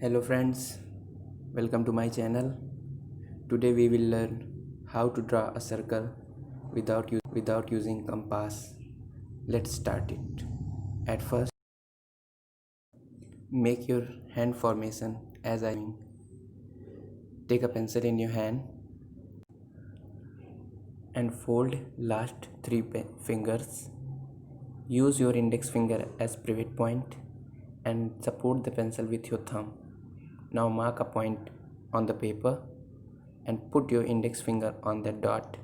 Hello friends, welcome to my channel. Today we will learn how to draw a circle without using compass. Let's start it. At first, make your hand formation as I am. Take a pencil in your hand and fold last three fingers. Use your index finger as pivot point and support the pencil with your thumb. Now mark a point on the paper and put your index finger on the dot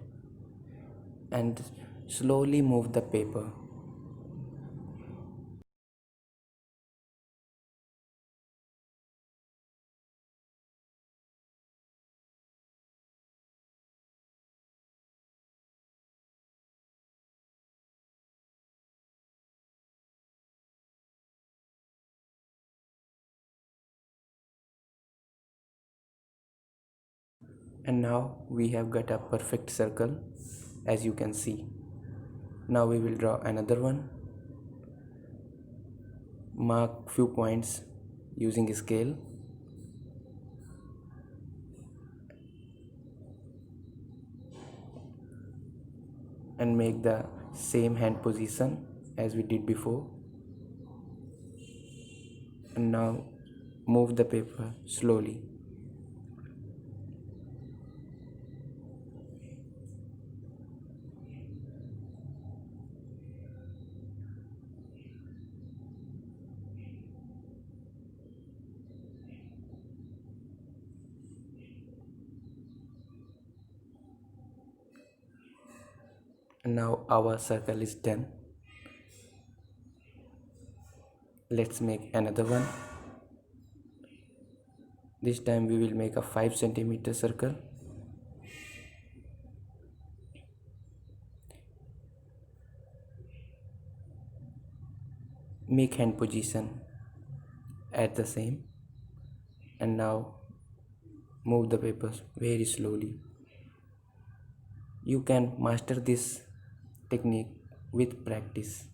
and slowly move the paper. And now we have got a perfect circle, as you can see. Now we will draw another one. Mark few points using a scale and make the same hand position as we did before. And now move the paper slowly. And now our circle is done. Let's make another one. This time we will make a 5 centimeter circle. Make hand position at the same, and now move the papers very slowly. You can master this technique with practice.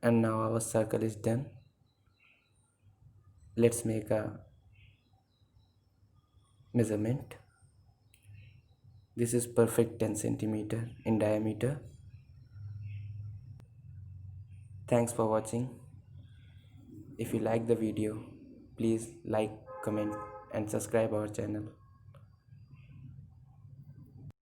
And now our circle is done. Let's make a measurement. This is perfect 10 centimeter in diameter. Thanks for watching. If you like the video, please like, comment and subscribe our channel.